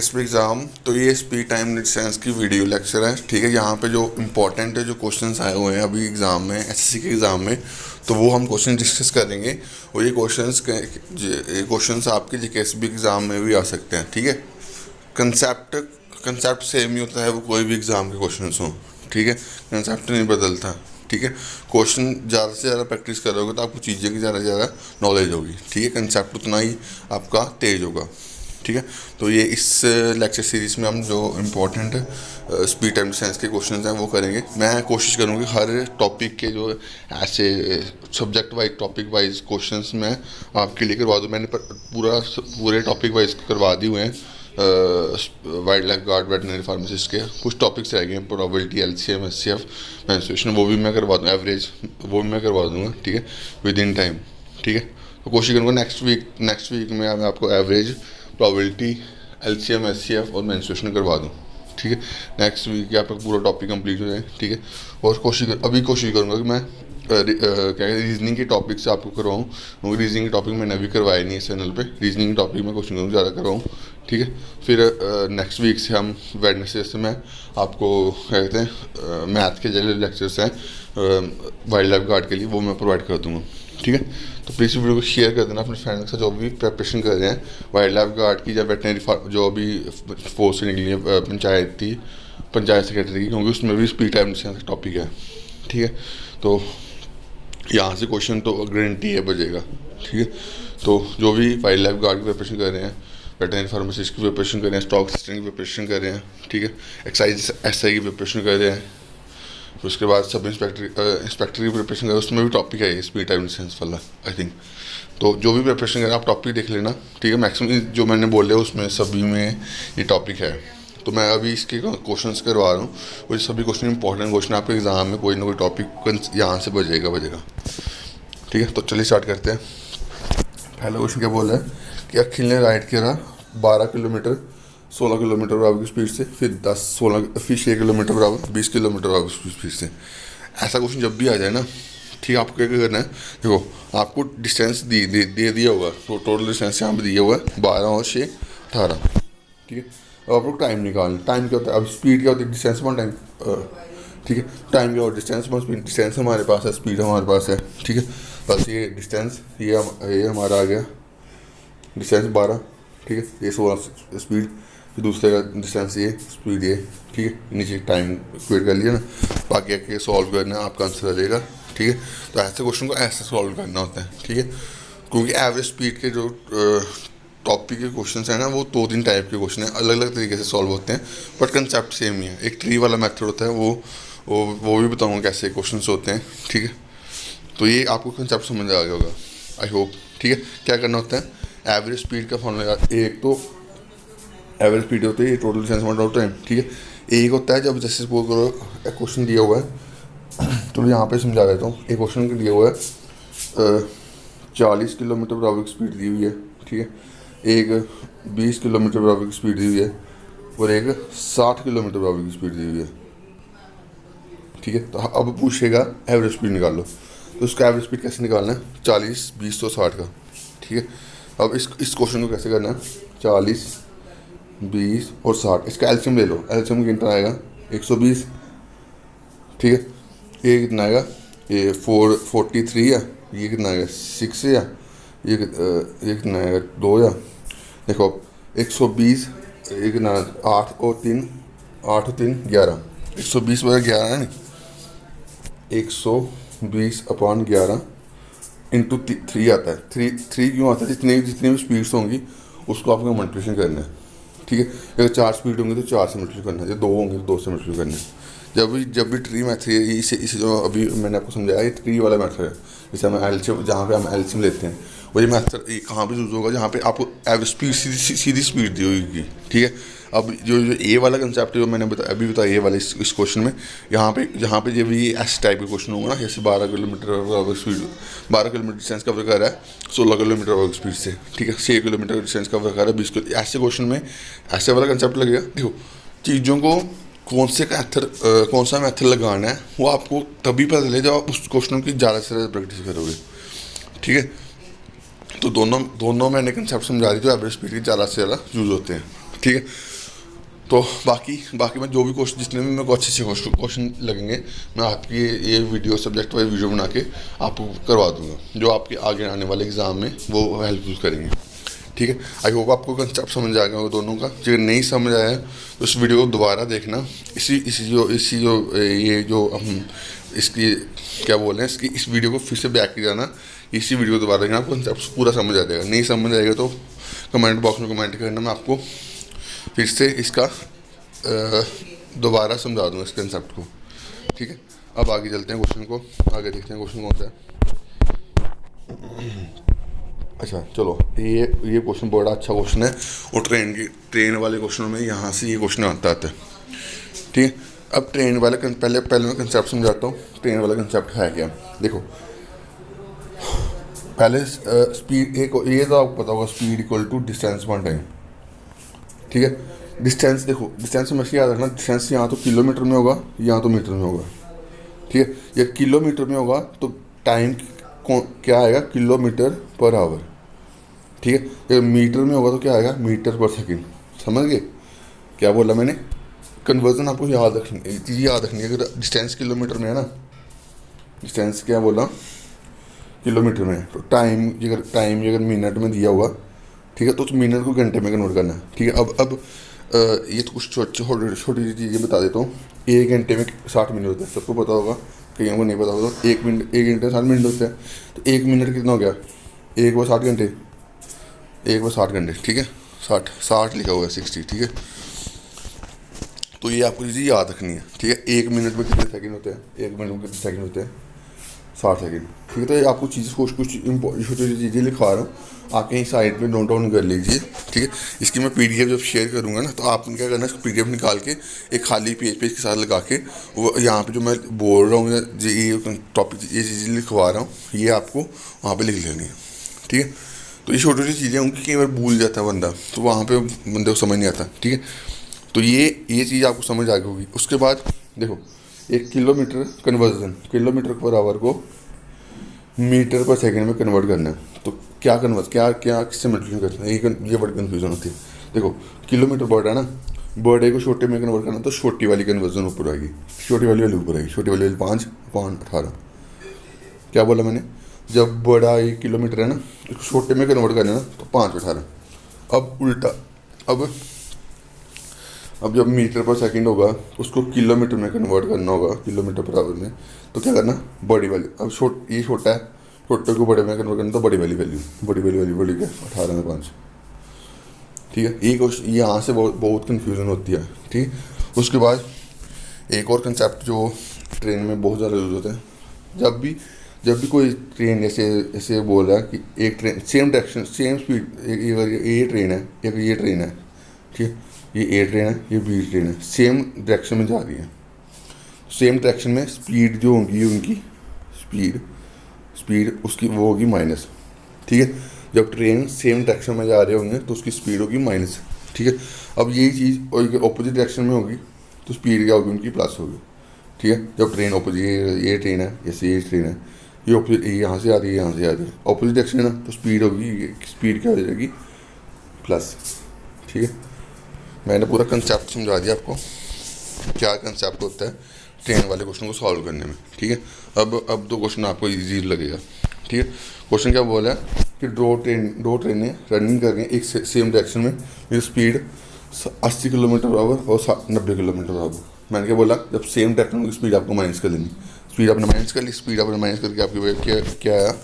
जीकेएसपी exam. तो ये speed time distance की वीडियो लेक्चर है, ठीक है। यहाँ पे जो इम्पोर्टेंट है, जो क्वेश्चंस आए हुए हैं अभी एग्ज़ाम में, एसएससी के एग्ज़ाम में, तो वो हम क्वेश्चन डिस्कस करेंगे। और ये क्वेश्चंस आपके जीकेएसपी एग्ज़ाम में भी आ सकते हैं, ठीक है। कंसेप्ट कंसेप्ट सेम ही होता है, वो कोई भी एग्ज़ाम के क्वेश्चंस हों, ठीक है। कंसेप्ट नहीं बदलता, ठीक है। क्वेश्चन ज़्यादा से ज़्यादा प्रैक्टिस करोगे तो आपको चीज़ें की ज़्यादा से ज़्यादा नॉलेज होगी, ठीक है। कंसेप्ट उतना ही आपका तेज होगा, ठीक है। तो ये इस लेक्चर सीरीज़ में हम जो इम्पोर्टेंट स्पीड टाइम डिस्टेंस के क्वेश्चंस हैं वो करेंगे। मैं कोशिश करूँगी हर टॉपिक के जो ऐसे subject wise topic wise questions मैं आपके लिए करवा दूँ। मैंने पूरे टॉपिक वाइज करवा दिए हुए हैं। Wild life guard, veterinary pharmacist के कुछ टॉपिक्स रह गए हैं, प्रोबेबिलिटी, एलसीएम, एचसीएफ, मेंस्ट्रुएशन, वो भी मैं करवा दूँ। एवरेज वो भी मैं करवा दूँगा, ठीक है, विद इन टाइम, ठीक है। तो कोशिश करूँगा नेक्स्ट वीक में मैं आपको एवरेज, प्रोबेबिलिटी, एलसीएम, एचसीएफ और मेंस्ट्रुएशन करवा दूँ, ठीक है। नेक्स्ट वीक आपका पूरा टॉपिक कंप्लीट हो जाए, ठीक है। और कोशिश करूँगा कि मैं क्या रीजनिंग के टॉपिक से आपको करवाऊँ, क्योंकि रीजनिंग के टॉपिक मैंने अभी करवाए नहीं है इस चैनल पे। रीजनिंग के टॉपिक में कोशिश करूँगा ज़्यादा करवाऊँ, ठीक है। फिर नेक्स्ट वीक से हम वेडनेसडे से मैं आपको क्या कहते हैं मैथ के जो लेक्चर्स हैं वाइल्ड लाइफ गार्ड के लिए, वो मैं प्रोवाइड कर दूँगा, ठीक है। तो प्लीज़ वीडियो को शेयर कर देना अपने फ्रेंड के साथ जो भी प्रिपरेशन कर रहे हैं वाइल्ड लाइफ गार्ड की या वेटनरी जो अभी पोस्ट से निकली है पंचायत सेक्रेटरी की, क्योंकि उसमें भी स्पीड टाइम डिस्टेंस टॉपिक है, ठीक है। तो यहाँ से क्वेश्चन तो गारंटी है बजेगा, ठीक है। तो जो भी वाइल्ड लाइफ गार्ड की प्रिपरेशन कर रहे हैं, वेटनरी फार्मासिस्ट की प्रिपरेशन कर रहे हैं, स्टॉक असिस्टेंट की प्रिपरेशन कर रहे हैं, ठीक है, एक्साइज एसआई की प्रिपरेशन कर रहे हैं, फिर उसके बाद सब इंस्पेक्टर की प्रिपरेशन कर रहे हैं, उसमें भी टॉपिक है स्पीड टाइम डिस्टेंस वाला, आई थिंक। तो जो भी प्रिपरेशन कर रहे हैं आप टॉपिक देख लेना, ठीक है। मैक्सिमम जो मैंने बोले उसमें सभी में ये टॉपिक है। तो मैं अभी इसके क्वेश्चंस करवा रहा हूँ, वो सभी क्वेश्चन इंपॉर्टेंट क्वेश्चन आपके एग्जाम में कोई ना कोई टॉपिक यहाँ से बजेगा, ठीक है। तो चलिए स्टार्ट करते हैं। पहला क्वेश्चन क्या बोल रहा है कि अखिल ने राइड किया 12 किलोमीटर 16 किलोमीटर बराबर की स्पीड से, फिर 6 किलोमीटर बराबर 20 किलोमीटर बराबर की स्पीड से। ऐसा क्वेश्चन जब भी आ जाए ना, ठीक है, आपको क्या करना है, देखो आपको डिस्टेंस दे दिया होगा, तो टोटल डिस्टेंस यहाँ पर दिया हुआ है 12 और 6 18, ठीक है। अब आपको टाइम निकालना। टाइम क्या होता है, अब स्पीड क्या होती है, डिस्टेंस वन टाइम, ठीक है। टाइम क्या होता है, डिस्टेंस वन स्पीड, डिस्टेंस हमारे पास है, स्पीड हमारे पास है, ठीक है। बस ये डिस्टेंस ये हमारा आ गया डिस्टेंस 12, ठीक है, ये 16 स्पीड, फिर दूसरे का डिस्टेंस ये स्पीड ये, ठीक है। नीचे टाइम क्रिएट कर लिया ना, बाकी आके सॉल्व करना आपका आंसर आ जाएगा, ठीक है। तो ऐसे क्वेश्चन को ऐसे सॉल्व करना होता है, ठीक है। क्योंकि एवरेज स्पीड के जो टॉपिक के क्वेश्चन हैं ना, वो 2-3 टाइप के क्वेश्चन हैं, अलग अलग तरीके से सॉल्व होते हैं, बट कंसेप्ट सेम ही है। एक ट्री वाला मेथड होता है, वो भी बताऊँगा कैसे क्वेश्चन होते हैं, ठीक है। तो ये आपको कंसेप्ट समझ आ गया होगा, आई होप, ठीक है। क्या करना होता है, एवरेज स्पीड का फॉर्मूला, एक तो एवरेज स्पीड होती है टोटल डिस्टेंस आउट टाइम, ठीक है। एक होता है जब जैसे सपोज करो एक क्वेश्चन दिया हुआ है, तो यहाँ पे समझा देता हूँ। एक क्वेश्चन दिया हुआ है 40 किलोमीटर बराबर की स्पीड दी हुई है, ठीक है। एक 20 किलोमीटर बराबर की स्पीड दी हुई है और एक 60 किलोमीटर बराबर की स्पीड दी हुई है, ठीक है। तो अब पूछेगा एवरेज स्पीड निकाल लो, तो उसका एवरेज स्पीड कैसे निकालना है, 40, 20 और 60 का, ठीक है। अब इस क्वेश्चन को कैसे करना है, 40, 20 और 60, इसका एलसीएम ले लो। एलसीएम कितना आएगा 120, ठीक है। ये कितना आएगा, ये 43 है, ये कितना आएगा 6 या ये कितना आएगा 2 या, देखो 120, ये कितना 8 और 3 11, 120 बराबर 11 है ना, 120/11 इंटू 3 आता है। 3 क्यों आता है, जितनी भी स्पीड्स होंगी उसको आपको मल्टीप्लिकेशन करना है, ठीक है। अगर 4 स्पीड होंगी तो 4 से मल्टीप्लाई करना है, जब 2 होंगे तो 2 से मल्टीप्लाई करना है। जब भी ट्री मेथड है, इसे जो अभी मैंने आपको समझाया, ये ट्री वाला मेथड है। जैसे हम एलसीएम, जहाँ पे हम एलसीएम लेते हैं, वही मेथड कहाँ पे यूज़ होगा, जहाँ पे आपको एवरेज स्पीड सीधी स्पीड दी होगी, ठीक है। अब जो ए वाला कंसेप्ट जो मैंने अभी बताया, ए वाला इस क्वेश्चन में, यहाँ पे जब भी ऐसे टाइप के क्वेश्चन होगा ना, जैसे 12 kilometre speed, 12 kilometre distance cover कर रहा है 16 किलोमीटर स्पीड से, ठीक है। 6 किलोमीटर डिस्टेंस कवर कर रहा है 20 किलोमीटर, ऐसे क्वेश्चन में ऐसे वाला कंसेप्ट लगेगा। देखो चीज़ों को कौन सा मेथड लगाना है, वो आपको तभी पता चले जब आप उस क्वेश्चन की ज़्यादा से ज़्यादा प्रैक्टिस करोगे, ठीक है। तो दोनों मैंने कंसेप्ट समझा दी, तो एवरेज स्पीड की ज़्यादा से ज़्यादा यूज़ होते हैं, ठीक है। तो बाकी मैं जो भी क्वेश्चन, जितने भी मेरे को अच्छे अच्छे क्वेश्चन लगेंगे, मैं आपकी ये वीडियो सब्जेक्ट वाइज वीडियो बना के आपको करवा दूंगा, जो आपके आगे आने वाले एग्ज़ाम में वो हेल्पफुल करेंगे। ठीक है, आई होप आपको कंसेप्ट समझ आ गया होगा दोनों का। अगर नहीं समझ आया तो इस वीडियो को दोबारा देखना, इसी जो ये जो हम इसकी क्या बोल रहे हैं, इसकी इस वीडियो को फिर से बैक किया जाना, इसी वीडियो को दोबारा देखना, आपको कंसेप्ट पूरा समझ आ जाएगा। नहीं समझ आएगा तो कमेंट बॉक्स में कमेंट करना, मैं आपको फिर से इसका दोबारा समझा दूँगा इस कंसेप्ट को। ठीक है, अब आगे चलते हैं क्वेश्चन को, आगे देखते हैं क्वेश्चन कौन सा है। अच्छा चलो, ये क्वेश्चन बड़ा अच्छा क्वेश्चन है, और ट्रेन वाले क्वेश्चनों में यहाँ से ये क्वेश्चन आता है। ठीक है, अब ट्रेन वाले पहले मैं कंसेप्ट समझाता हूँ। ट्रेन वाला कंसेप्ट है क्या, देखो पहले स्पीड, एक ये तो आपको पता होगा, speed equal to distance on time. ठीक है, डिस्टेंस देखो, डिस्टेंस हमेशा याद रखना, डिस्टेंस यहाँ तो किलोमीटर में होगा, यहाँ तो मीटर में होगा। ठीक है, ये किलोमीटर में होगा तो टाइम क्या आएगा, किलोमीटर पर आवर। ठीक है, अगर मीटर में होगा तो क्या आएगा, मीटर पर सेकंड। समझ गए क्या बोला मैंने, कन्वर्जन आपको याद रखनी, एक चीज़ याद रखनी है। अगर डिस्टेंस किलोमीटर में है ना, डिस्टेंस क्या बोला, किलोमीटर में है, तो टाइम अगर मिनट में दिया होगा, ठीक है, तो उस मिनट को घंटे में कन्वर्ट करना है। ठीक है, अब ये तो कुछ छोटी चीज़ें बता देता हूँ। एक घंटे में 60 मिनट होते हैं, सबको पता होगा, कईयों को नहीं पता होगा। तो एक घंटे 60 मिनट होते हैं, तो एक मिनट कितना हो गया, 1/60 घंटे, 1/60 घंटे। ठीक है, 60 लिखा हुआ है, 60। ठीक है, तो ये आपको चीज़ याद रखनी है। ठीक है, एक मिनट में कितने सेकंड होते हैं, एक मिनट में कितने सेकंड होते हैं, 60 सेकंड। ठीक है, तो ये आपको चीज़ कुछ छोटी छोटी चीज़ें लिखवा रहा हूँ, आप कहीं साइड पे नोट डाउन कर लीजिए। ठीक है, इसकी मैं पीडीएफ जब शेयर करूँगा ना, तो आपने क्या करना है, पीडीएफ निकाल के एक खाली पेज के साथ लगा के, वो यहाँ पे जो मैं बोल रहा हूँ, ये टॉपिक, ये चीज़ें लिखवा रहा हूँ, ये आपको वहाँ पर लिख लेनी है। ठीक है, तो ये छोटी छोटी चीज़ें उनकी कई बार भूल जाता है बंदा, तो वहाँ पर बंदे को समझ नहीं आता। ठीक है, तो ये चीज़ आपको समझ आ गई होगी। उसके बाद देखो, एक kilometre conversion, kilometre per hour को मीटर पर सेकंड में कन्वर्ट करना है, तो क्या किससे मल्टीप्लाई करना है, ये बड़ी कन्फ्यूजन होती है। देखो, किलोमीटर वर्ड है ना, बड़े को छोटे में कन्वर्ट करना, तो छोटी वाली कन्वर्जन ऊपर आएगी, छोटी वाली वैल्यू ऊपर आएगी, छोटी वाली वैल्यू 5/18। क्या बोला मैंने, जब बड़ा 1 किलोमीटर है ना, इसको छोटे में कन्वर्ट करना है ना, तो 5/18। अब उल्टा, अब जब मीटर पर सेकंड होगा, उसको किलोमीटर में कन्वर्ट करना होगा, किलोमीटर पर आवर में, तो क्या करना, बड़ी वाली, अब ये छोटा है, छोटे को बड़े में कन्वर्ट करना, तो बड़ी वाली वैल्यू बड़ी क्या, 18 में 5। ठीक है, ये क्वेश्चन यहाँ से बहुत कन्फ्यूजन होती है। ठीक, उसके बाद एक और कंसेप्ट जो ट्रेन में बहुत ज़्यादा यूज होता है, जब भी कोई ट्रेन ऐसे बोल रहा है कि एक train same direction same speed, ये ट्रेन है, एक ये ट्रेन है, ठीक है, ये ए ट्रेन है, ये बी ट्रेन है, सेम डायरेक्शन में जा रही है, सेम डायरेक्शन में स्पीड जो होगी उनकी स्पीड उसकी वो होगी माइनस। ठीक है, जब ट्रेन सेम डायरेक्शन में जा रहे होंगे तो उसकी स्पीड होगी माइनस। ठीक है, अब यही चीज़ ऑपोजिट डायरेक्शन में होगी तो स्पीड क्या होगी उनकी, प्लस होगी। ठीक है, जब ट्रेन ऑपोजिट, ये ट्रेन है, जैसे ये ट्रेन है, ये ऑपोजिट, यहाँ से आ रही है, यहाँ से आ रही है, ऑपोजिट डायरेक्शन है ना, तो स्पीड क्या हो जाएगी, प्लस। ठीक है, मैंने पूरा कंसेप्ट समझा दिया आपको, क्या कंसेप्ट होता है ट्रेन वाले क्वेश्चन को सॉल्व करने में। ठीक है, अब दो क्वेश्चन आपको इजी लगेगा। ठीक है, क्वेश्चन क्या बोला है कि दो ट्रेनें रनिंग कर रही हैं एक सेम डायरेक्शन में, मेरी स्पीड 80 किलोमीटर/आवर और 90 किलोमीटर/आवर। मैंने क्या बोला, जब सेम डायरेक्शन की स्पीड आपको माइनस कर लेनी, स्पीड आपने माइनस कर ली, स्पीड आपने माइनस करके आपकी क्या आया,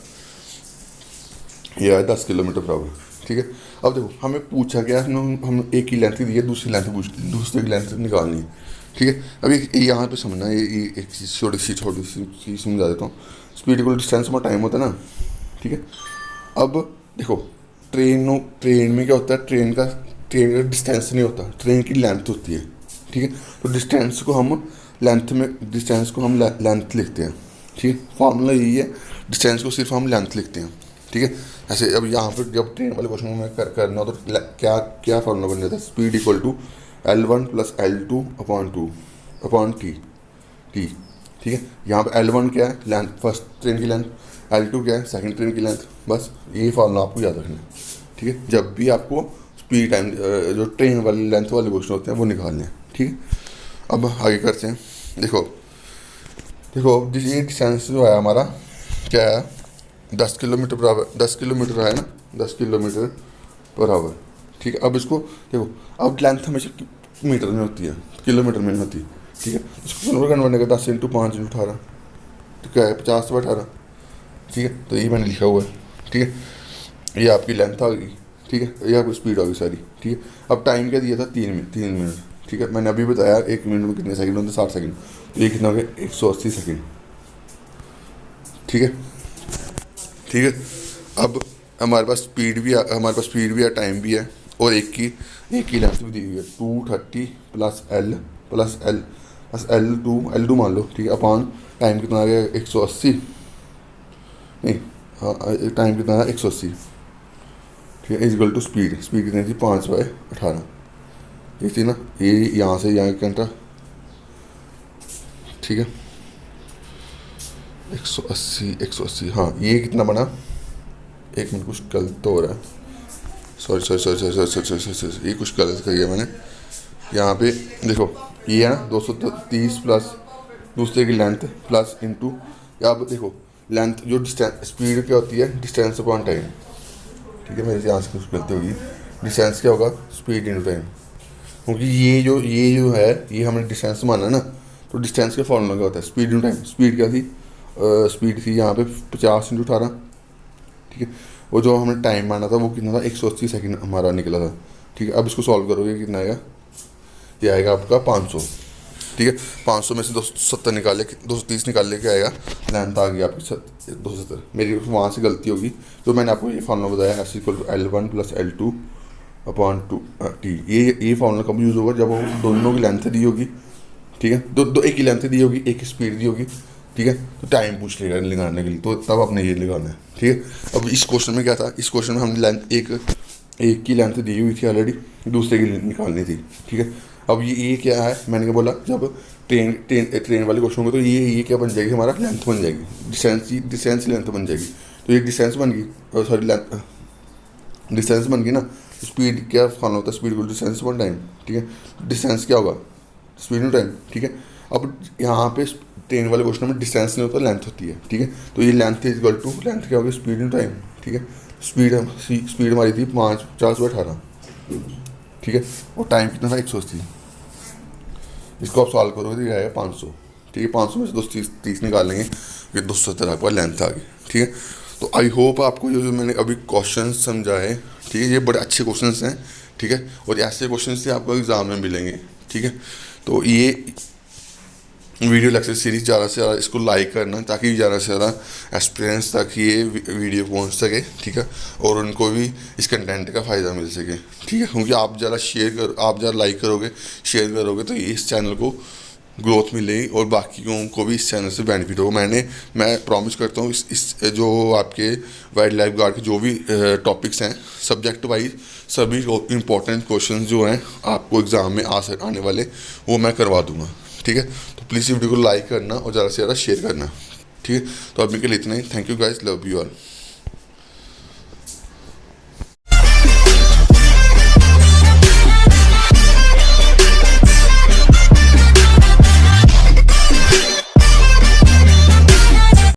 ये आया 10 किलोमीटर/आवर। ठीक है, अब देखो हमें पूछा गया, हम एक ही लेंथ दी है, दूसरे की लेंथ निकालनी है। ठीक है, अब यहाँ पे समझना, ये एक चीज़ छोटी सी समझा देता हूँ। स्पीड इक्वल डिस्टेंस में टाइम होता है ना। ठीक है, अब देखो ट्रेन में क्या होता है, ट्रेन का डिस्टेंस नहीं होता, ट्रेन की लेंथ होती है। ठीक है, तो डिस्टेंस को हम लेंथ लिखते हैं। ठीक है, फार्मूला यही है, डिस्टेंस को सिर्फ हम लेंथ लिखते हैं। ठीक है, ऐसे अब यहाँ पर जब ट्रेन वाले क्वेश्चन में करना हो तो क्या फार्मूला बन जाता है, speed equal to L1 + L2/2 T। ठीक है, यहाँ पर L1 क्या है, लेंथ, फर्स्ट ट्रेन की लेंथ, L2 क्या है, सेकंड ट्रेन की लेंथ। बस यही फार्मूला आपको याद रखना है। ठीक है, जब भी आपको स्पीड टाइम जो ट्रेन वाली लेंथ वाले क्वेश्चन होते हैं वो निकालने हैं, ठीक है। अब आगे करते हैं। देखो ये डिस्टेंस जो है हमारा क्या है, 10 किलोमीटर पर आवर, 10 किलोमीटर है ना, 10 किलोमीटर पर आवर, ठीक है। अब इसको देखो, अब लेंथ हमेशा मीटर में होती है, किलोमीटर में नहीं होती, ठीक है। इसको किलोमीटर कन्वर्ट करेगा 10 × 5 × 18, तो क्या है 50/18, ठीक है। तो ये मैंने लिखा हुआ है, ठीक है। ये आपकी लेंथ आ गई, ठीक है। ये आपकी स्पीड आ गई सारी, ठीक है। अब टाइम क्या दिया था, 3 मिनट, ठीक है। मैंने अभी बताया 1 मिनट में कितने सेकंड होते हैं, 60 सेकंड। तो ये कितना हो गया, 180 सेकंड, ठीक है, ठीक है। अब हमारे पास स्पीड भी है, टाइम भी है, और एक की लेंथ भी दी हुई है, 230 प्लस L2 मान लो, ठीक है। अपॉन टाइम कितना आ गया, 180, नहीं हाँ, टाइम कितना है 180, ठीक है, इक्वल टू स्पीड कितनी थी, 5/18, ये थी ना, ये यहाँ से यहाँ का घंटा, ठीक है। 180, हाँ, ये कितना बना, एक मिनट कुछ गलत तो हो रहा है, सॉरी, ये कुछ गलत कर गया मैंने यहाँ पे। देखो ये है ना 230 प्लस दूसरे की लेंथ प्लस इंटू, अब देखो लेंथ जो डिस्टेंस, स्पीड क्या होती है, डिस्टेंस अपॉन टाइम, ठीक है। मेरे यहाँ से कुछ गलती होगी, डिस्टेंस क्या होगा, स्पीड इंटू टाइम, क्योंकि ये जो है ये हमने डिस्टेंस माना ना, तो डिस्टेंस का फॉर्मूला क्या होता है, स्पीड इंटू टाइम। स्पीड क्या थी, स्पीड थी यहाँ पे 50 × 18, ठीक है। वो जो हमने टाइम माना था वो कितना था, 180 सेकंड हमारा निकला था, ठीक है। अब इसको सॉल्व करोगे कितना आएगा, ये आएगा आपका 500, ठीक है। 500 में से 270 निकाले, 230 निकाल के आएगा, लेंथ आ गई आपकी 270। मेरी वहाँ से गलती होगी, जो मैंने आपको ये फार्मूला बताया, S=L1 + L2 अपॉन 2T। ये फार्मूला कब यूज़ होगा, जब वो दोनों की लेंथ दी होगी, ठीक है। दो एक ही लेंथ दी होगी, एक स्पीड दी होगी, ठीक है। तो टाइम पूछ लेगा लगाने के लिए, तो तब आपने ये लगाना है, ठीक है। अब इस क्वेश्चन में क्या था, इस क्वेश्चन में हमने लेंथ एक की लेंथ दी हुई थी ऑलरेडी, दूसरे की निकालनी थी, ठीक है। अब ये क्या है, मैंने क्या बोला, जब ट्रेन वाले क्वेश्चन होंगे तो ये क्या बन जाएगी, हमारा लेंथ बन जाएगी, डिस्टेंस लेंथ बन जाएगी। तो ये डिस्टेंस बन गई, सॉरी डिस्टेंस बन गई ना। स्पीड क्या फॉलो होता है, स्पीड को डिस्टेंस अपॉन टाइम, ठीक है। डिस्टेंस क्या होगा, स्पीड इंटू टाइम, ठीक है। अब यहाँ पे ट्रेन वाले क्वेश्चन में डिस्टेंस नहीं होता, लेंथ होती है, ठीक है। तो ये लेंथ इक्वल टू लेंथ क्या होगी, स्पीड इंटू टाइम, ठीक है। स्पीड हमारी थी 50/18, ठीक है, और टाइम कितना था 180। इसको आप सॉल्व करोगे तो ये आएगा 500, ठीक है। 500 में से 230 निकाल लेंगे, ये 270 आपका लेंथ आ गई, ठीक है। तो आई होप आपको जो मैंने अभी क्वेश्चन समझाए, ठीक है, ये बड़े अच्छे क्वेश्चन हैं, ठीक है। और ऐसे क्वेश्चन से आपको एग्ज़ाम में मिलेंगे, ठीक है। तो ये वीडियो लेक्चर सीरीज ज़्यादा से ज़्यादा इसको लाइक करना, ताकि ज़्यादा से ज़्यादा एस्पिरेंट्स तक ये वीडियो पहुंच सके, ठीक है। और उनको भी इस कंटेंट का फ़ायदा मिल सके, ठीक है। क्योंकि आप ज़्यादा लाइक करोगे, शेयर करोगे, तो इस चैनल को ग्रोथ मिलेगी और बाकियों को भी इस चैनल से बेनिफिट होगा। मैं प्रॉमिस करता हूँ इस जो आपके वाइल्ड लाइफ गार्ड के जो भी टॉपिक्स हैं, सब्जेक्ट वाइज सभी इंपॉर्टेंट क्वेश्चन जो हैं आपको एग्ज़ाम में आने वाले, वो मैं करवा दूँगा, ठीक है। तो प्लीज़ वीडियो को लाइक करना और ज़्यादा से ज़्यादा शेयर करना, ठीक है। तो अभी के लिए इतना ही। Thank you guys, love you all.